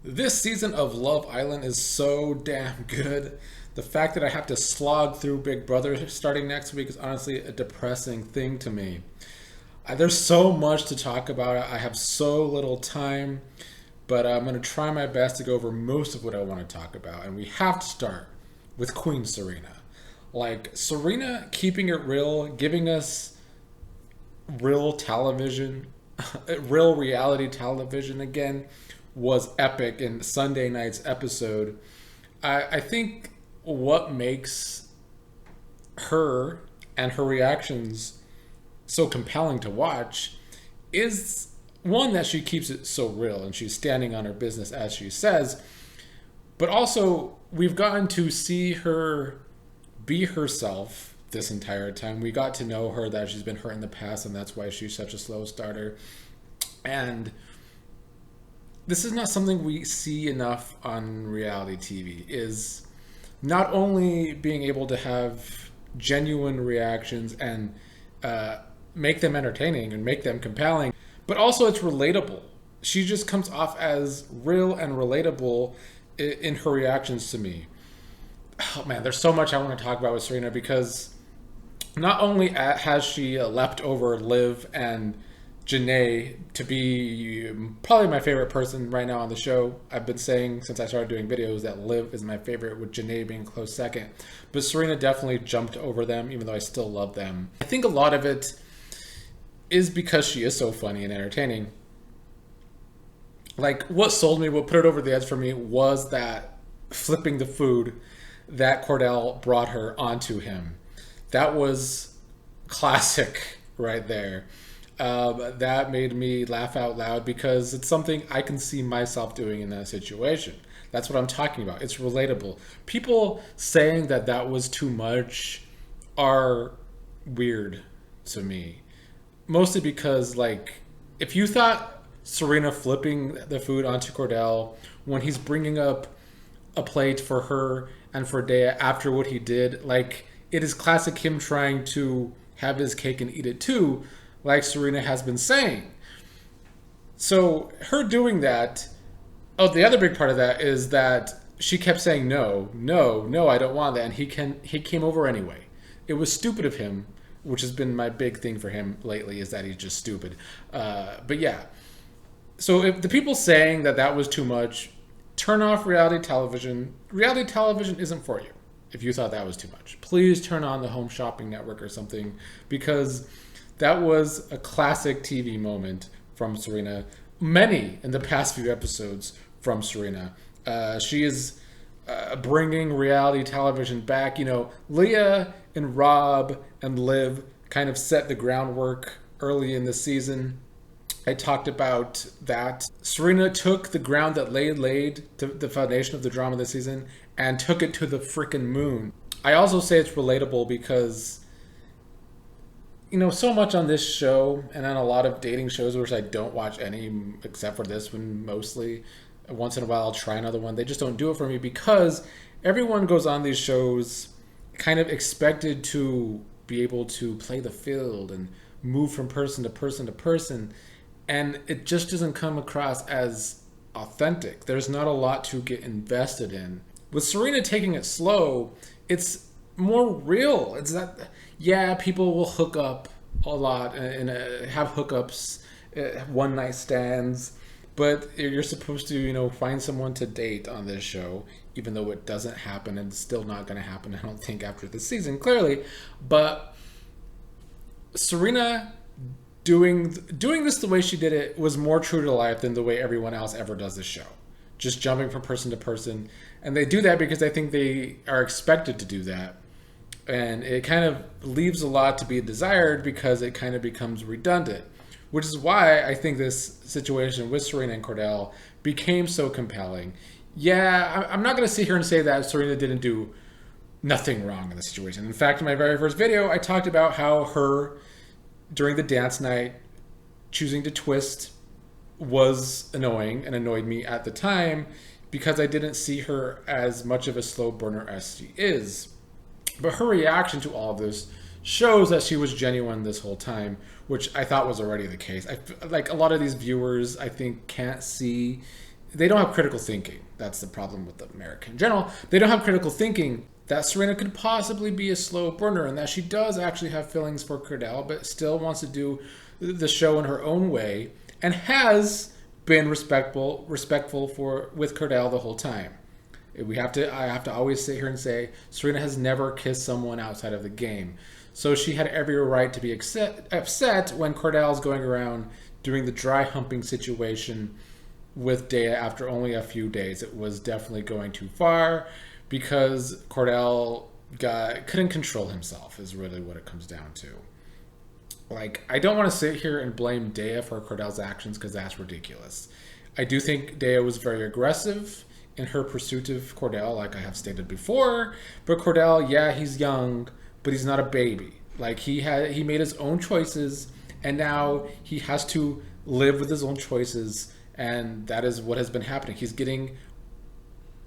This season of Love Island is so damn good. The fact that I have to slog through Big Brother starting next week is honestly a depressing thing to me. There's so much to talk about. I have so little time, but I'm going to try my best to go over most of what I want to talk about. And we have to start with Queen Serena. Like, Serena keeping it real, giving us real television, real reality television again, was epic in Sunday night's episode. I think what makes her and her reactions so compelling to watch is one, that she keeps it so real and she's standing on her business as she says, but also we've gotten to see her be herself this entire time. We got to know her, that she's been hurt in the past and that's why she's such a slow starter. And this is not something we see enough on reality TV, is not only being able to have genuine reactions and make them entertaining and make them compelling, but also it's relatable. She just comes off as real and relatable in her reactions to me. Oh man, there's so much I want to talk about with Serena, because not only has she leapt over Liv and Janae to be probably my favorite person right now on the show. I've been saying since I started doing videos that Liv is my favorite, with Janae being close second. But Serena definitely jumped over them, even though I still love them. I think a lot of it is because she is so funny and entertaining. Like, what sold me, what put it over the edge for me, was that flipping the food that Cordell brought her onto him. That was classic right there. That made me laugh out loud, because it's something I can see myself doing in that situation. That's what I'm talking about. It's relatable. People saying that that was too much are weird to me. Mostly because, like, if you thought Serena flipping the food onto Cordell when he's bringing up a plate for her and for Dea after what he did, like, it is classic him trying to have his cake and eat it too, like Serena has been saying. So her doing that, oh, the other big part of that is that she kept saying no, no, no, I don't want that, and he came over anyway. It was stupid of him, which has been my big thing for him lately, is that he's just stupid. But yeah, so if the people saying that that was too much, turn off reality television. Reality television isn't for you. If you thought that was too much, please turn on the Home Shopping Network or something, because that was a classic TV moment from Serena. Many in the past few episodes from Serena. She is bringing reality television back. You know, Leah and Rob and Liv kind of set the groundwork early in the season. I talked about that. Serena took the ground that laid to the foundation of the drama this season and took it to the freaking moon. I also say it's relatable because, you know, so much on this show and on a lot of dating shows, which I don't watch any except for this one mostly. Once in a while I'll try another one. They just don't do it for me, because everyone goes on these shows kind of expected to be able to play the field and move from person to person to person. And it just doesn't come across as authentic. There's not a lot to get invested in. With Serena taking it slow, it's more real. It's that, yeah, people will hook up a lot and have hookups, one night stands, but you're supposed to, you know, find someone to date on this show, even though it doesn't happen, and it's still not going to happen, I don't think, after this season, clearly. But Serena doing this the way she did it was more true to life than the way everyone else ever does this show. Just jumping from person to person. And they do that because I think they are expected to do that. And it kind of leaves a lot to be desired, because it kind of becomes redundant. Which is why I think this situation with Serena and Cordell became so compelling. Yeah, I'm not going to sit here and say that Serena didn't do nothing wrong in the situation. In fact, in my very first video, I talked about how her, during the dance night, choosing to twist was annoying and annoyed me at the time, because I didn't see her as much of a slow burner as she is. But her reaction to all of this shows that she was genuine this whole time, which I thought was already the case. Like, a lot of these viewers, I think, can't see they don't have critical thinking. That's the problem with America in general. They don't have critical thinking that Serena could possibly be a slow burner and that she does actually have feelings for Cordell, but still wants to do the show in her own way and has been respectful with Cordell the whole time. I have to always sit here and say Serena has never kissed someone outside of the game. So she had every right to be upset when Cordell's going around doing the dry humping situation with Dea after only a few days. It was definitely going too far because Cordell couldn't control himself is really what it comes down to. Like, I don't want to sit here and blame Dea for Cordell's actions because that's ridiculous. I do think Dea was very aggressive in her pursuit of Cordell, like I have stated before. But Cordell, yeah, he's young, but he's not a baby. Like, he made his own choices, and now he has to live with his own choices, and that is what has been happening. He's getting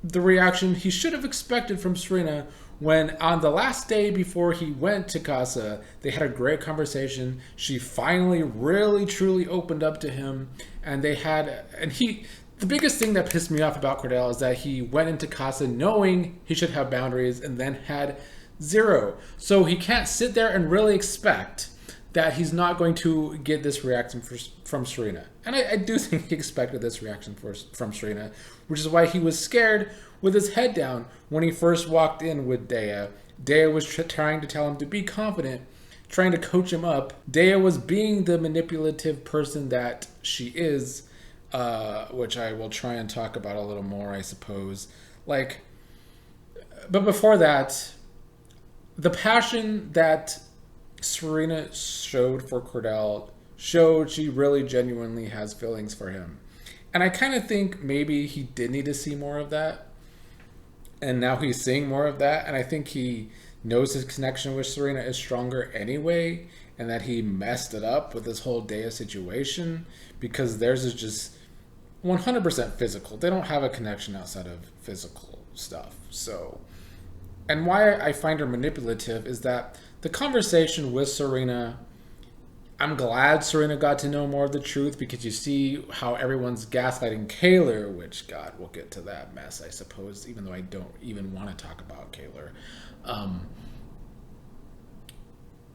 the reaction he should have expected from Serena when on the last day before he went to Casa, they had a great conversation. She finally really truly opened up to him, and the biggest thing that pissed me off about Cordell is that he went into Casa knowing he should have boundaries and then had zero. So he can't sit there and really expect that he's not going to get this reaction from Serena. And I do think he expected this reaction from Serena, which is why he was scared with his head down when he first walked in with Dea. Dea was trying to tell him to be confident, trying to coach him up. Dea was being the manipulative person that she is, which I will try and talk about a little more, I suppose. But before that, the passion that Serena showed for Cordell showed she really genuinely has feelings for him. And I kind of think maybe he did need to see more of that. And now he's seeing more of that. And I think he knows his connection with Serena is stronger anyway. And that he messed it up with this whole Dea situation. Because theirs is just 100% physical. They don't have a connection outside of physical stuff. So, and why I find her manipulative is that the conversation with Serena, I'm glad Serena got to know more of the truth because you see how everyone's gaslighting Kaylor, which, God, we'll get to that mess, I suppose, even though I don't even want to talk about Kaylor.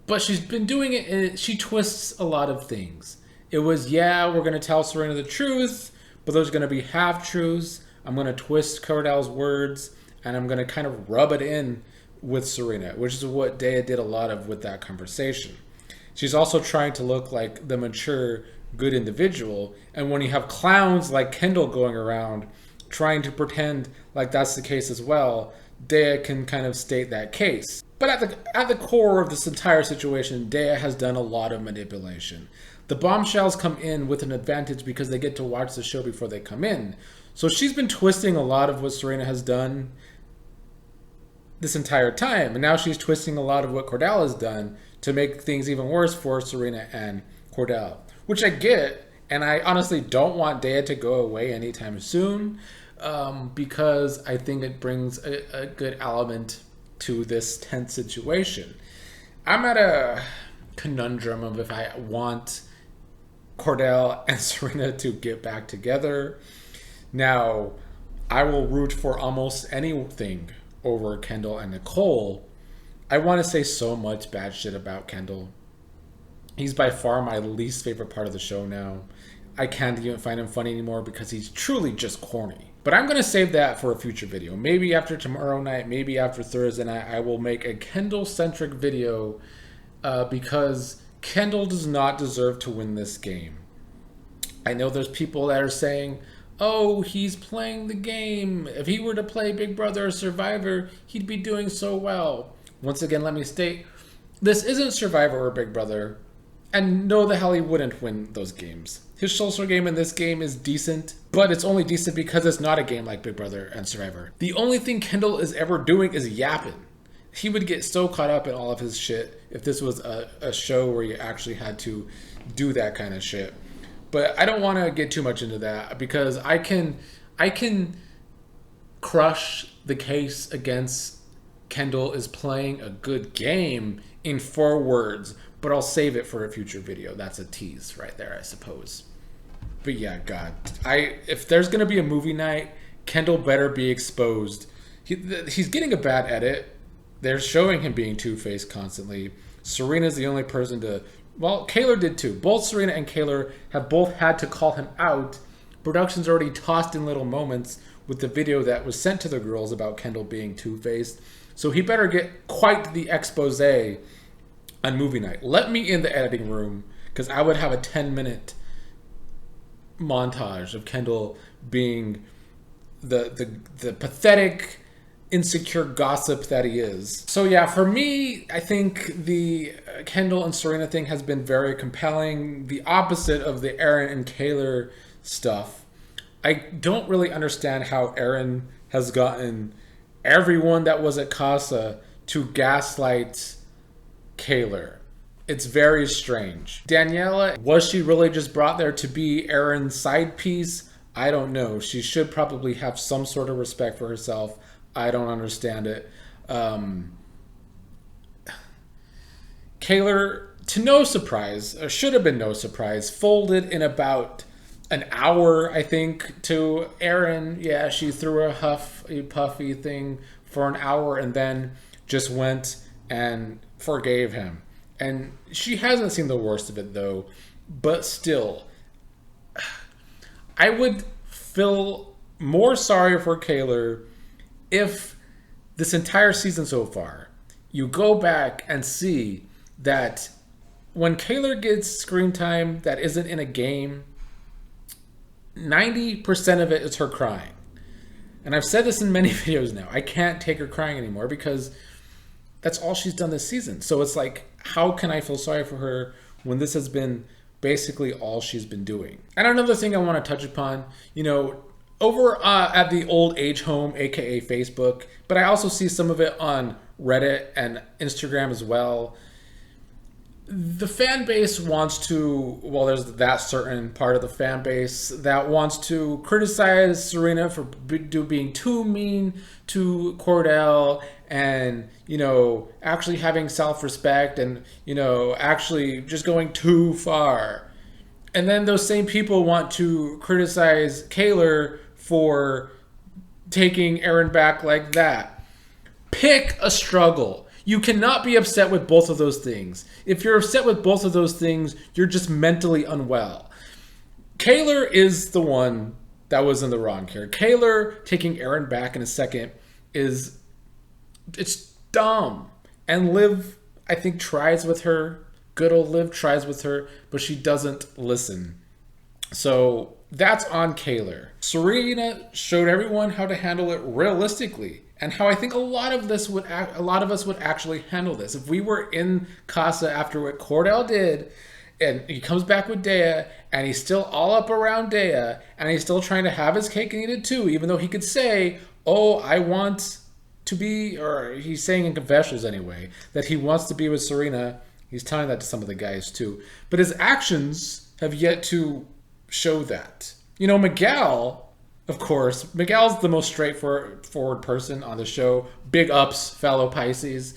But she's been doing it, she twists a lot of things. It was, yeah, we're going to tell Serena the truth, but there's going to be half-truths. I'm going to twist Cordell's words, and I'm going to kind of rub it in with Serena, which is what Dea did a lot of with that conversation. She's also trying to look like the mature, good individual. And when you have clowns like Kendall going around trying to pretend like that's the case as well, Dea can kind of state that case. But at the core of this entire situation, Dea has done a lot of manipulation. The bombshells come in with an advantage because they get to watch the show before they come in. So she's been twisting a lot of what Serena has done this entire time. And now she's twisting a lot of what Cordell has done to make things even worse for Serena and Cordell, which I get. And I honestly don't want Dea to go away anytime soon because I think it brings a good element to this tense situation. I'm at a conundrum of if I want Cordell and Serena to get back together. Now, I will root for almost anything over Kendall and Nicole. I want to say so much bad shit about Kendall. He's by far my least favorite part of the show now. I can't even find him funny anymore because he's truly just corny. But I'm going to save that for a future video. Maybe after tomorrow night, maybe after Thursday night, I will make a Kendall-centric video because Kendall does not deserve to win this game. I know there's people that are saying, oh, he's playing the game. If he were to play Big Brother or Survivor, he'd be doing so well. Once again, let me state, this isn't Survivor or Big Brother, and no, the hell he wouldn't win those games. His social game in this game is decent, but it's only decent because it's not a game like Big Brother and Survivor. The only thing Kendall is ever doing is yapping. He would get so caught up in all of his shit if this was a show where you actually had to do that kind of shit. But I don't want to get too much into that because I can crush the case against Kendall is playing a good game in 4 words, but I'll save it for a future video. That's a tease right there, I suppose. But yeah, God, if there's gonna be a movie night, Kendall better be exposed. He's getting a bad edit. They're showing him being two-faced constantly. Serena's the only person to. Well, Kaylor did too. Both Serena and Kaylor have both had to call him out. Production's already tossed in little moments with the video that was sent to the girls about Kendall being two-faced. So he better get quite the expose on movie night. Let me in the editing room, because I would have a 10-minute montage of Kendall being the pathetic, insecure gossip that he is. So yeah, for me, I think the Kendall and Serena thing has been very compelling. The opposite of the Aaron and Kaylor stuff. I don't really understand how Aaron has gotten everyone that was at Casa to gaslight Kaylor. It's very strange. Daniela, was she really just brought there to be Aaron's side piece? I don't know. She should probably have some sort of respect for herself. I don't understand it. Kaylor, to no surprise, or should have been no surprise, folded in about an hour, I think, to Aaron. Yeah, she threw a huffy puffy thing for an hour and then just went and forgave him. And she hasn't seen the worst of it, though. But still, I would feel more sorry for Kaylor if this entire season so far, you go back and see that when Kaylor gets screen time that isn't in a game, 90% of it is her crying. And I've said this in many videos now. I can't take her crying anymore because that's all she's done this season. So it's like, how can I feel sorry for her when this has been basically all she's been doing? And another thing I want to touch upon, over at the old age home, aka Facebook, but I also see some of it on Reddit and Instagram as well. The fan base wants to, well, there's that certain part of the fan base that wants to criticize Serena for being too mean to Cordell and, actually having self-respect and, actually just going too far. And then those same people want to criticize Kaylor for taking Aaron back like that. Pick a struggle. You cannot be upset with both of those things. If you're upset with both of those things, you're just mentally unwell. Kaylor is the one that was in the wrong here. Kaylor taking Aaron back in a second it's dumb. And Liv, I think, tries with her. Good old Liv tries with her, but she doesn't listen. So that's on Kaylor. Serena showed everyone how to handle it realistically, and how I think a lot of us would actually handle this. If we were in Casa after what Cordell did, and he comes back with Dea, and he's still all up around Dea, and he's still trying to have his cake and eat it too, even though he could say, "Oh, I want to be," or he's saying in confessionals anyway, that he wants to be with Serena. He's telling that to some of the guys too, but his actions have yet to show that. Miguel, of course, Miguel's the most straightforward person on the show. Big ups, fellow Pisces.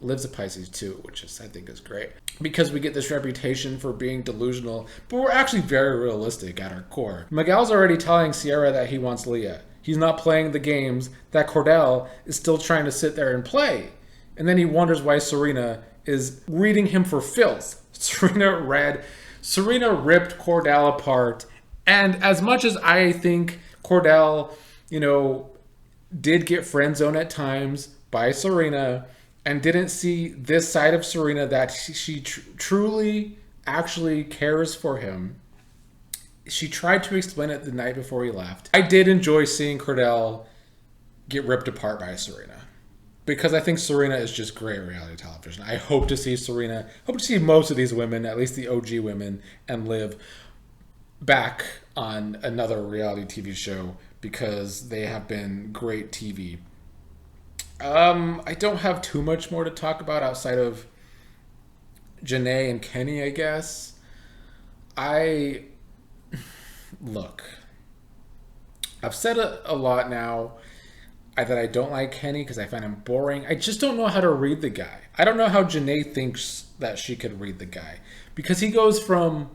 Liv's a Pisces too, which I think is great. Because we get this reputation for being delusional, but we're actually very realistic at our core. Miguel's already telling Sierra that he wants Leah. He's not playing the games that Cordell is still trying to sit there and play. And then he wonders why Serena is reading him for filth. Serena ripped Cordell apart. And as much as I think Cordell, did get friend zoned at times by Serena and didn't see this side of Serena that she truly actually cares for him, she tried to explain it the night before he left. I did enjoy seeing Cordell get ripped apart by Serena, because I think Serena is just great reality television. I hope to see most of these women, at least the OG women, and Liv back on another reality TV show, because they have been great TV. I don't have too much more to talk about outside of Janae and Kenny, I guess. Look, I've said a lot now that I don't like Kenny because I find him boring. I just don't know how to read the guy. I don't know how Janae thinks that she could read the guy, because he goes from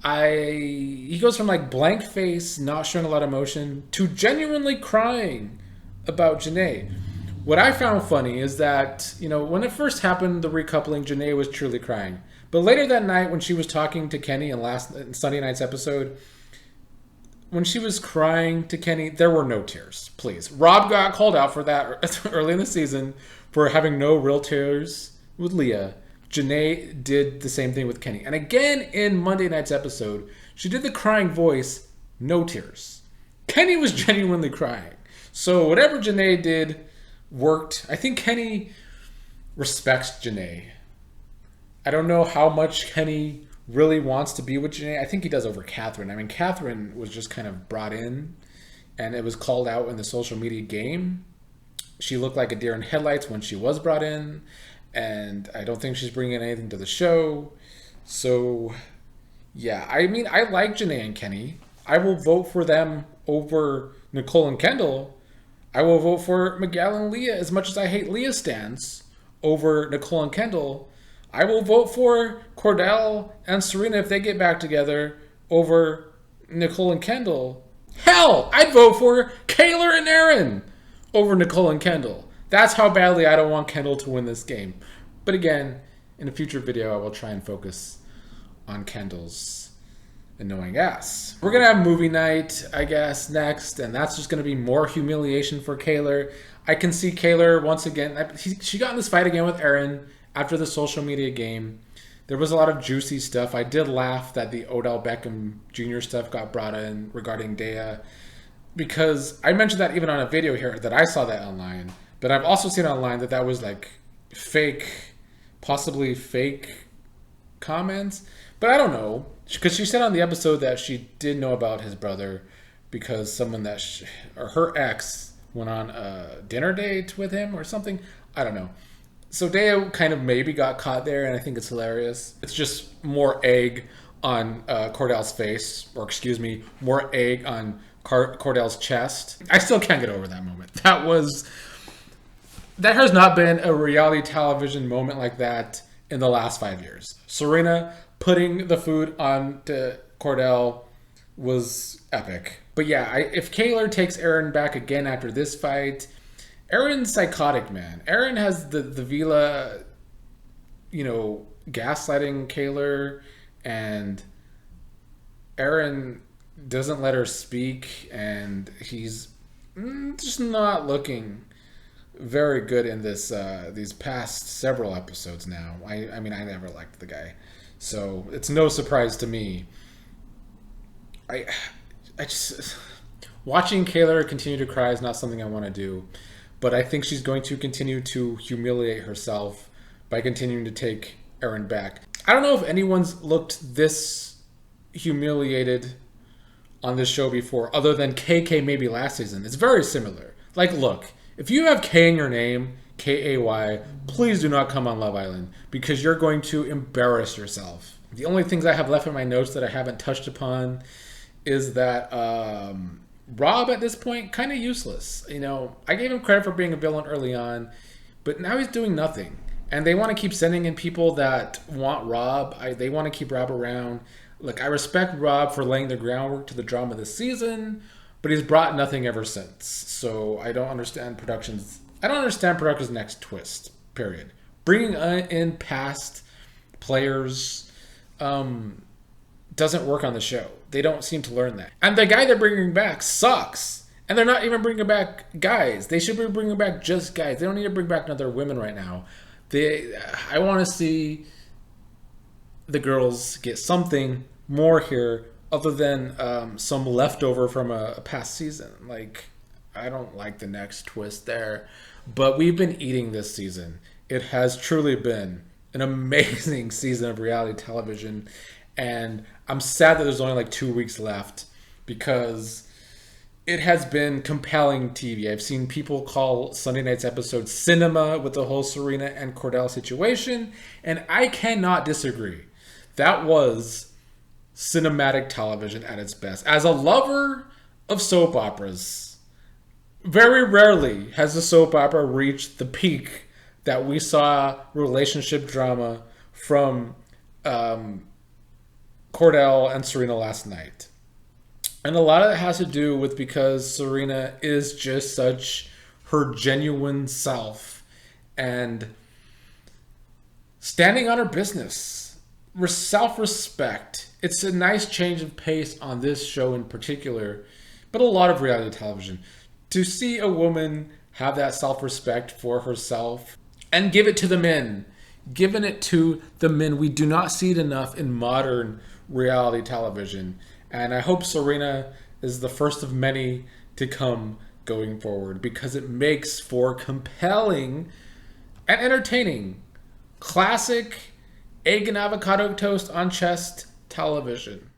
He goes from like blank face, not showing a lot of emotion, to genuinely crying about Janae. What I found funny is that, when it first happened, the recoupling, Janae was truly crying. But later that night, when she was talking to Kenny in Sunday night's episode, when she was crying to Kenny, there were no tears. Please. Rob got called out for that early in the season for having no real tears with Leah. Janae did the same thing with Kenny. And again in Monday night's episode, she did the crying voice, no tears. Kenny was genuinely crying. So whatever Janae did worked. I think Kenny respects Janae. I don't know how much Kenny really wants to be with Janae. I think he does over Catherine. I mean, Catherine was just kind of brought in, and it was called out in the social media game. She looked like a deer in headlights when she was brought in, and I don't think she's bringing anything to the show. So, yeah, I mean, I like Janae and Kenny. I will vote for them over Nicole and Kendall. I will vote for Miguel and Leah as much as I hate Leah's stance over Nicole and Kendall. I will vote for Cordell and Serena if they get back together over Nicole and Kendall. Hell, I'd vote for Kaylor and Aaron over Nicole and Kendall. That's how badly I don't want Kendall to win this game. But again, in a future video, I will try and focus on Kendall's annoying ass. We're going to have movie night, I guess, next, and that's just going to be more humiliation for Kaylor. I can see Kaylor once again. She got in this fight again with Aaron after the social media game. There was a lot of juicy stuff. I did laugh that the Odell Beckham Jr. stuff got brought in regarding Dea, because I mentioned that even on a video here that I saw that online, but I've also seen online that was like fake, possibly fake comments. But I don't know, because she said on the episode that she did know about his brother because someone or her ex went on a dinner date with him or something. I don't know. So Dea kind of maybe got caught there, and I think it's hilarious. It's just more egg on Cordell's face, or excuse me, more egg on Cordell's chest. I still can't get over that moment. That has not been a reality television moment like that in the last 5 years. Serena putting the food on to Cordell was epic. But yeah, if Kaylor takes Aaron back again after this fight, Aaron's psychotic, man. Aaron has the Vila, gaslighting Kaylor, and Aaron doesn't let her speak, and he's just not looking very good in these past several episodes now. I mean, I never liked the guy, so it's no surprise to me. I just watching Kaylor continue to cry is not something I want to do. But I think she's going to continue to humiliate herself by continuing to take Aaron back. I don't know if anyone's looked this humiliated on this show before, other than KK maybe last season. It's very similar. Like, look, if you have K in your name, K-A-Y, please do not come on Love Island, because you're going to embarrass yourself. The only things I have left in my notes that I haven't touched upon is that Rob at this point, kind of useless. I gave him credit for being a villain early on, but now he's doing nothing. And they want to keep sending in people that want Rob. They want to keep Rob around. Look, I respect Rob for laying the groundwork to the drama this season, but he's brought nothing ever since. So I don't understand production's next twist, period. Bringing in past players doesn't work on the show. They don't seem to learn that. And the guy they're bringing back sucks. And they're not even bringing back guys. They should be bringing back just guys. They don't need to bring back another women right now. I want to see the girls get something more here other than some leftover from a past season. Like, I don't like the next twist there. But we've been eating this season. It has truly been an amazing season of reality television. And I'm sad that there's only like 2 weeks left, because it has been compelling TV. I've seen people call Sunday night's episode cinema with the whole Serena and Cordell situation, and I cannot disagree. That was cinematic television at its best. As a lover of soap operas, very rarely has a soap opera reached the peak that we saw relationship drama from Cordell and Serena last night. And a lot of it has to do with because Serena is just such her genuine self and standing on her business, self-respect. It's a nice change of pace on this show in particular, but a lot of reality television. To see a woman have that self-respect for herself and give it to the men. Giving it to the men. We do not see it enough in modern reality television. And I hope Serena is the first of many to come going forward, because it makes for compelling and entertaining classic egg and avocado toast on chest television.